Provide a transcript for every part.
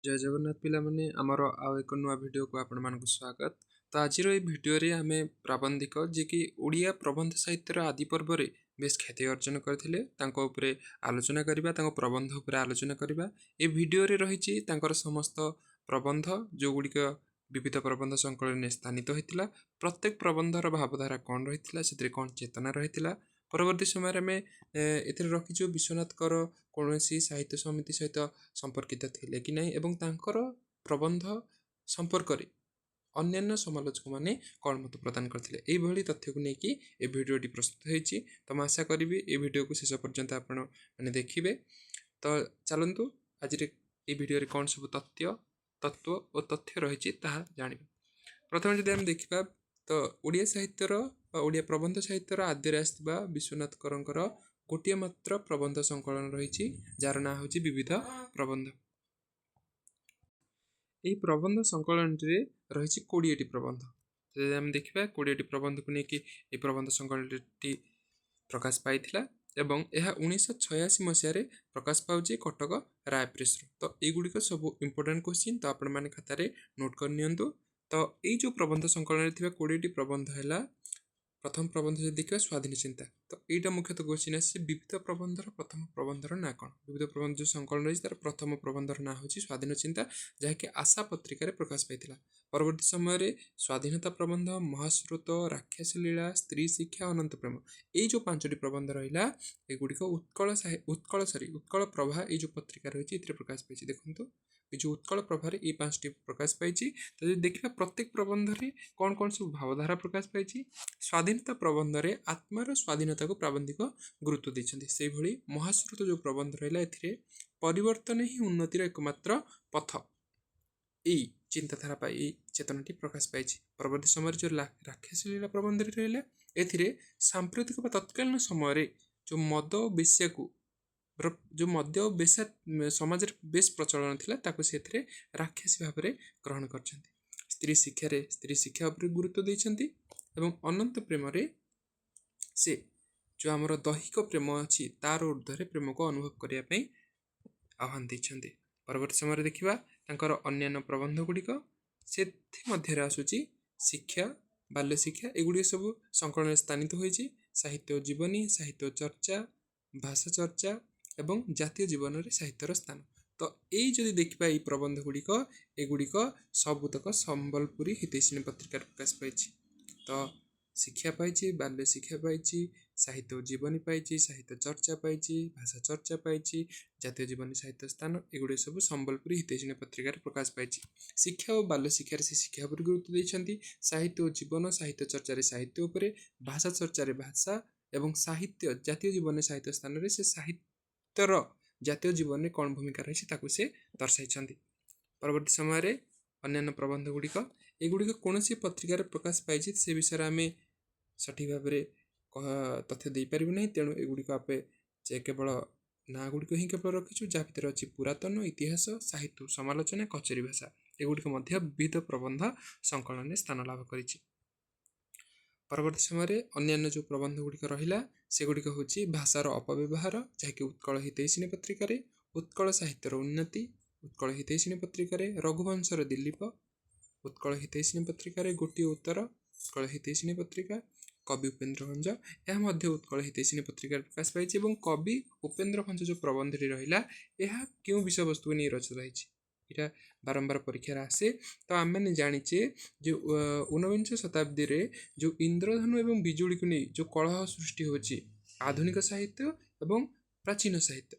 जय जगन्नाथ पिला माने आमर आउ एक नुआ वीडियो को आपण मानक स्वागत। तो आज भिडियो रे आमे प्राबंधिक जे कि ओडिया प्रबंध साहित्यर आदि पर्व रे बेस ख्याति अर्जन करथिले तांको उपरे आलोचना करिबा, तांको प्रबंध उपरे आलोचना करिबा। ए वीडियो रे रहिछि तांकर समस्त प्रबंध जो गुडिक विविध प्रबंध संकलन स्थानित होइतिला। प्रत्येक प्रबंधर भावधारा कौन रहितिला, सेतरे कौन चेतना रहितिला। परवर्ती समय में एथिरे रखिछु विश्वनाथ कर कौनसी साहित्य समिति सहित संपर्कित थिले कि नहीं एवं तांकर प्रबंध संपर्क रे अन्यान्य समालोचक माने कौन मत प्रदान करथिले। एई भली तथ्य को नेकी ए वीडियोटी प्रस्तुत होईछि। तो मैं आशा करिबी ए वीडियो को शेष पर्यंत आपण माने देखिबे। तो चलंतु आज रे ए वीडियो रे कौन सब तत्व और तथ्य रहिछि ताहा जानिबा। प्रथम जदि हम देखिबा तो ओडिया साहित्यर ओडिया प्रबंध साहित्यर आद्य आसथिबा विश्वनाथ करंकर गोटे मात्र प्रबंध संकलन रही जार ना हूँ विविध प्रबंध। यही प्रबंध संकलन रही 20टी प्रबंध। आम देखा 20टी प्रबंध को लेकिन प्रबंध संकलन प्रकाश पाई एवं यह 1986 मसीह प्रकाश पाऊँ कटक राय प्रेस। तो युड़िक सब इंपोर्टाट क्वेश्चन तो आपण मैंने खातार नोट कर नियंतु। तो यही जो प्रबंध संकलन 20टी प्रबंध है। प्रथम प्रबंध जो देखा स्वाधीन चिंता। तो यहाँ मुख्यतः क्वेश्चन आसे विविध प्रबंधर प्रथम प्रबंधर ना कौन। विविध प्रबंध जो संकलन रही तार प्रथम प्रबंधर ना हूँ स्वाधीन चिंता, जहाँकि आशा पत्रिकार प्रकाश पाई। परवर्ती समय स्वाधीनता प्रबंध, महास्रोत, राक्षस लीला, स्त्री शिक्षा, अनंत प्रेम, यही जो 5टी प्रबंध रहा एगुड़िक उत्कल प्रभा ये जो पत्रिका रही प्रकाश पाई। देखो ये जो उत्कल प्रभार ये 5टी प्रकाश पाई। तो देखा प्रत्येक प्रबंध रे कौन कौन सब भावधारा प्रकाश पाई। स्वाधीनता प्रबंध रे आत्मार स्वाधीनता को प्राबंधिक गुरुत्व देते। से भली महास्रोत जो प्रबंध रहा ए परिवर्तन ही उन्नतिर एकमात्र पथ यही चिंताधारा पाई चेतनाटी प्रकाश पाई। परवर्ती समय जो राक्षस लीला प्रबंध रहा ए सांप्रतिक तत्कालीन समय जो मद बेश्या को जो मद्य बेशा समाज बेस प्रचलन था से राक्षसी भाव में ग्रहण कर। स्त्री शिक्षा उपर गुरुत्व देते एवं अनंत प्रेम रे से जो आमर दैहिक प्रेम अच्छी तार ऊर्ध्व प्रेम को अनुभव करने आह्वान देते। परवर्ती समय देखा तांकर अन्यान्य प्रबंध गुड़िक से आसूची शिक्षा, बाल्य शिक्षा, एगुड़ी सब संकलन स्थानित होती। साहित्य जीवनी, साहित्य चर्चा, भाषा चर्चा एवं जातीय जीवन में साहित्यर स्थान। तो यही जदि देखा ये प्रबंध गुड़िक एगुड़िक सबुतक संबलपुरी हितैषिणी पत्रिका प्रकाश पाई। तो शिक्षा पाई, बाल्य शिक्षा पाई, साहित्य जीवनी पाई, साहित्य चर्चा पाई, भाषा चर्चा पाई, जातीय जीवन साहित्य स्थान एगुड़े सब संबलपुरी हितैषिणी पत्रिका प्रकाश पाई। शिक्षा और बाल्य शिक्षार से शिक्षा पर गुरुत्व देते। साहित्य और जीवन, साहित्य चर्चा साहित्य उपरे, भाषा चर्चा भाषा एवं साहित्य जातीय जीवन साहित्य स्थान से साहित्यर जातीय जीवन में कौन भूमिका रही से दर्शाई। परवर्ती समय अन्य प्रबंध गुड़िक एगुड़िक कौन सी पत्रिकार प्रकाश पाई से विषय आम सठिक भाव में तथ्य दे पारू ना। तेणु एगुड़िक आप केवल ना गुड़िक ही केवल रखीचु जहाँ भर अच्छी पुरातन इतिहास, साहित्य समालोचना, कचेरी भाषा एगुड़िक विविध प्रबंध संकलन में स्थान लाभ कर। परवर्ती समय अन्य जो प्रबंध गुड़िक रहा से गुड़िक हूँ भाषार अपव्यवहार, जहाँकि उत्कल हितैषिणी पत्रिका, उत्कल साहित्यर उन्नति, उत्कल हितैषिणी पत्रिका, रघुवंशर दिलीप, उत्कल हितैषिणी पत्रिका, गोटे उत्तर, उत्कल हितैषिणी पत्रिका, कवि उपेन्द्र भंज यह उत्कल हितैषिणी पत्रिका प्रकाश पाई। कवि उपेन्द्र भंज जो प्रबंध रहा यह क्यों विषय वस्तु नहीं रचित है यहाँ बारंबार परीक्षा आसे। तो आम मैंने जाचे जो 19 शताब्दी रे जो इंद्रधनु एवं बिजुली को नहीं जो कलह सृष्टि होची आधुनिक साहित्य एवं प्राचीन साहित्य।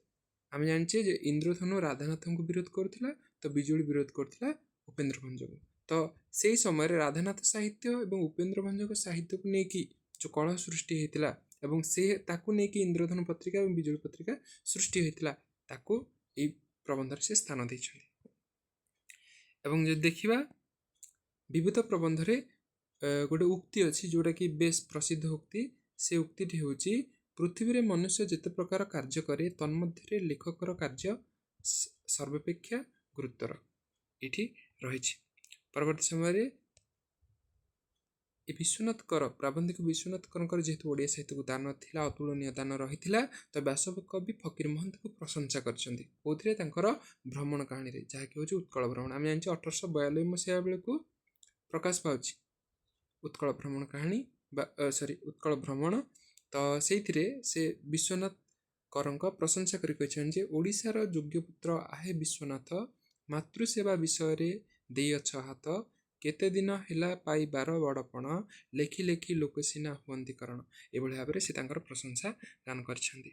आम जाचे जे इंद्रधनु राधानाथ को विरोध करुला तो बिजुली विरोध करुला उपेन्द्र भंज को। तो से समय राधानाथ साहित्य एवं उपेन्द्र भंज साहित्य को लेकिन जो कलह सृष्टि होता एवं से ताकू लेकिन इंद्रधनु पत्रिका और बिजुली पत्रिका सृष्टि होता ताकू ये प्रबंध से स्थान देते। एवं जो देखा विविध प्रबंध रे गोटे उक्ति अच्छी जोटा कि बेस प्रसिद्ध उक्ति। से उक्ति हूँ पृथ्वी रे मनुष्य जिते प्रकार कार्य करे तन्मध्य लेखकर कार्य सर्वापेक्षा गुरुत्वर ये रही। परवर्ती समय ଏ ବିଶ୍ୱନାଥ କର ପ୍ରାବନ୍ଧିକ ବିଶ୍ୱନାଥ କରଙ୍କର ଯେହେତୁ ଓଡ଼ିଆ ସାହିତ୍ୟକୁ ଦାନ ଥିଲା, ଅତୁଳନୀୟ ଦାନ ରହିଥିଲା, ତ ବ୍ୟାସକବି ଫକୀର ମହନ୍ତଙ୍କୁ ପ୍ରଶଂସା କରିଛନ୍ତି କେଉଁଥିରେ ତାଙ୍କର ଭ୍ରମଣ କାହାଣୀରେ, ଯାହାକି ହେଉଛି ଉତ୍କଳ ଭ୍ରମଣ। ଆମେ ଜାଣିଛୁ 1892 ମସିହା ବେଳକୁ ପ୍ରକାଶ ପାଉଛି ଉତ୍କଳ ଭ୍ରମଣ କାହାଣୀ ବା ଉତ୍କଳ ଭ୍ରମଣ। ତ ସେଇଥିରେ ସେ ବିଶ୍ୱନାଥ କରଙ୍କ ପ୍ରଶଂସା କରି କହିଛନ୍ତି ଯେ ଓଡ଼ିଶାର ଯୋଗ୍ୟ ପୁତ୍ର ଆହେ ବିଶ୍ୱନାଥ, ମାତୃସେବା ବିଷୟରେ ଦେଇଅଛ ହାତ, କେତେ ଦିନ ହେଲା ପାଇବାର ବଡ଼ପଣ, ଲେଖି ଲେଖି ଲୋକ ସିନା ହୁଅନ୍ତି କରଣ। ଏଭଳି ଭାବରେ ସେ ତାଙ୍କର ପ୍ରଶଂସା ଗାନ କରିଛନ୍ତି।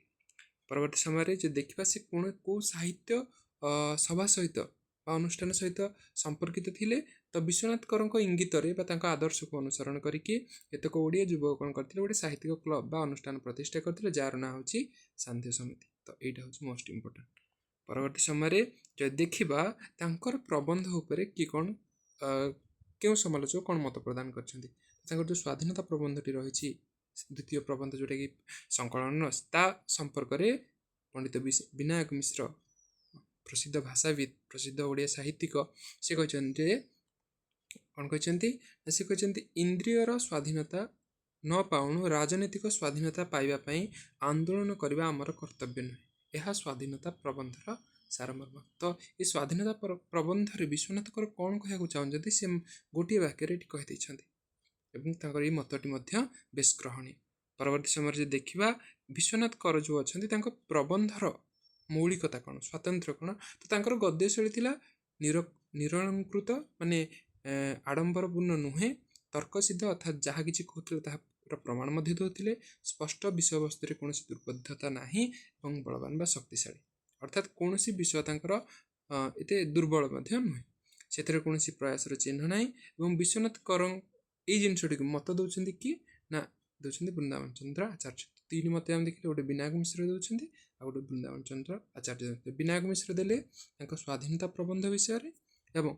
ପରବର୍ତ୍ତୀ ସମୟରେ ଯଦି ଦେଖିବା ସେ କେଉଁ ସାହିତ୍ୟ ସଭା ସହିତ ବା ଅନୁଷ୍ଠାନ ସହିତ ସମ୍ପର୍କିତ ଥିଲେ, ତ ବିଶ୍ୱନାଥ କରଙ୍କ ଇଙ୍ଗିତରେ ବା ତାଙ୍କ ଆଦର୍ଶକୁ ଅନୁସରଣ କରିକି କେତେକ ଓଡ଼ିଆ ଯୁବକ କ'ଣ କରିଥିଲେ, ଗୋଟେ ସାହିତ୍ୟିକ କ୍ଲବ ବା ଅନୁଷ୍ଠାନ ପ୍ରତିଷ୍ଠା କରିଥିଲେ, ଯାହାର ନାଁ ହେଉଛି ସାନ୍ଧ୍ୟ ସମିତି। ତ ଏଇଟା ହେଉଛି ମୋଷ୍ଟ ଇମ୍ପୋର୍ଟାଣ୍ଟ। ପରବର୍ତ୍ତୀ ସମୟରେ ଯଦି ଦେଖିବା ତାଙ୍କର ପ୍ରବନ୍ଧ ଉପରେ କି କ'ଣ କେଉଁ ସମାଲୋଚକ କ'ଣ ମତ ପ୍ରଦାନ କରିଛନ୍ତି, ତାଙ୍କର ଯେଉଁ ସ୍ୱାଧୀନତା ପ୍ରବନ୍ଧଟି ରହିଛି ଦ୍ୱିତୀୟ ପ୍ରବନ୍ଧ ଯେଉଁଟାକି ସଂକଳନର, ତା ସମ୍ପର୍କରେ ପଣ୍ଡିତ ବିନାୟକ ମିଶ୍ର ପ୍ରସିଦ୍ଧ ଭାଷାବିତ୍, ପ୍ରସିଦ୍ଧ ଓଡ଼ିଆ ସାହିତ୍ୟିକ, ସେ କହିଛନ୍ତି ଯେ କ'ଣ କହିଛନ୍ତି, ସେ କହିଛନ୍ତି ଇନ୍ଦ୍ରିୟର ସ୍ୱାଧୀନତା ନ ପାଉଣୁ ରାଜନୈତିକ ସ୍ୱାଧୀନତା ପାଇବା ପାଇଁ ଆନ୍ଦୋଳନ କରିବା ଆମର କର୍ତ୍ତବ୍ୟ ନୁହେଁ, ଏହା ସ୍ୱାଧୀନତା ପ୍ରବନ୍ଧର ସାରମର୍ମ। ତ ଏ ସ୍ୱାଧୀନତା ପ୍ରବନ୍ଧରେ ବିଶ୍ୱନାଥଙ୍କର କ'ଣ କହିବାକୁ ଚାହୁଁଛନ୍ତି, ସେ ଗୋଟିଏ ବାକ୍ୟରେ ଏଠି କହିଦେଇଛନ୍ତି ଏବଂ ତାଙ୍କର ଏଇ ମତଟି ମଧ୍ୟ ବେଶ ଗ୍ରହଣୀୟ। ପରବର୍ତ୍ତୀ ସମୟରେ ଯଦି ଦେଖିବା ବିଶ୍ୱନାଥ କର ଯେଉଁ ଅଛନ୍ତି, ତାଙ୍କ ପ୍ରବନ୍ଧର ମୌଳିକତା କ'ଣ, ସ୍ୱାତନ୍ତ୍ର୍ୟ କ'ଣ, ତ ତାଙ୍କର ଗଦ୍ୟଶୈଳୀ ଥିଲା ନିରଳଙ୍କୃତ, ମାନେ ଆଡ଼ମ୍ବରପୂର୍ଣ୍ଣ ନୁହେଁ, ତର୍କସିଦ୍ଧ, ଅର୍ଥାତ୍ ଯାହା କିଛି କହୁଥିଲେ ତାହାର ପ୍ରମାଣ ମଧ୍ୟ ଦେଉଥିଲେ, ସ୍ପଷ୍ଟ ବିଷୟବସ୍ତୁରେ କୌଣସି ଦୁର୍ବୋଧ୍ୟତା ନାହିଁ ଏବଂ ବଳବାନ ବା ଶକ୍ତିଶାଳୀ, ଅର୍ଥାତ୍ କୌଣସି ବିଷୟ ତାଙ୍କର ଏତେ ଦୁର୍ବଳ ମଧ୍ୟ ନୁହେଁ, ସେଥିରେ କୌଣସି ପ୍ରୟାସର ଚିହ୍ନ ନାହିଁ। ଏବଂ ବିଶ୍ୱନାଥ କର ଏଇ ଜିନିଷଟିକୁ ମତ ଦେଉଛନ୍ତି କି ନା, ଦେଉଛନ୍ତି ବୃନ୍ଦାବନ ଚନ୍ଦ୍ର ଆଚାର୍ଯ୍ୟ। ତିନି ମତ ଆମେ ଦେଖିଲେ, ଗୋଟେ ବିନାୟକ ମିଶ୍ର ଦେଉଛନ୍ତି, ଆଉ ଗୋଟେ ବୃନ୍ଦାବନ ଚନ୍ଦ୍ର ଆଚାର୍ଯ୍ୟ ଦେଉଛନ୍ତି। ବିନାୟକ ମିଶ୍ର ଦେଲେ ତାଙ୍କ ସ୍ୱାଧୀନତା ପ୍ରବନ୍ଧ ବିଷୟରେ ଏବଂ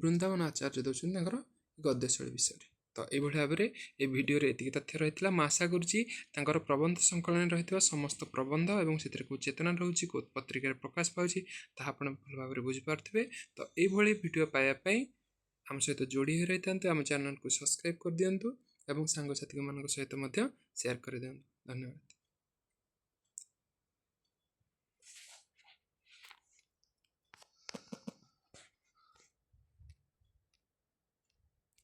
ବୃନ୍ଦାବନ ଆଚାର୍ଯ୍ୟ ଦେଉଛନ୍ତି ତାଙ୍କର ଗଦ୍ୟଶୈଳୀ ବିଷୟରେ। ତ ଏଇଭଳି ଭାବରେ ଏ ଭିଡ଼ିଓରେ ଏତିକି ତଥ୍ୟ ରହିଥିଲା। ମୁଁ ଆଶା କରୁଛି ତାଙ୍କର ପ୍ରବନ୍ଧ ସଂକଳନରେ ରହିଥିବା ସମସ୍ତ ପ୍ରବନ୍ଧ ଏବଂ ସେଥିରେ କେଉଁ ଚେତନା ରହୁଛି, କେଉଁ ପତ୍ରିକାରେ ପ୍ରକାଶ ପାଉଛି, ତାହା ଆପଣ ଭଲ ଭାବରେ ବୁଝିପାରୁଥିବେ। ତ ଏଇଭଳି ଭିଡ଼ିଓ ପାଇବା ପାଇଁ ଆମ ସହିତ ଯୋଡ଼ି ହୋଇ ରହିଥାନ୍ତୁ, ଆମ ଚ୍ୟାନେଲକୁ ସବସ୍କ୍ରାଇବ୍ କରିଦିଅନ୍ତୁ ଏବଂ ସାଙ୍ଗସାଥିମାନଙ୍କ ସହିତ ମଧ୍ୟ ସେୟାର କରିଦିଅନ୍ତୁ। ଧନ୍ୟବାଦ।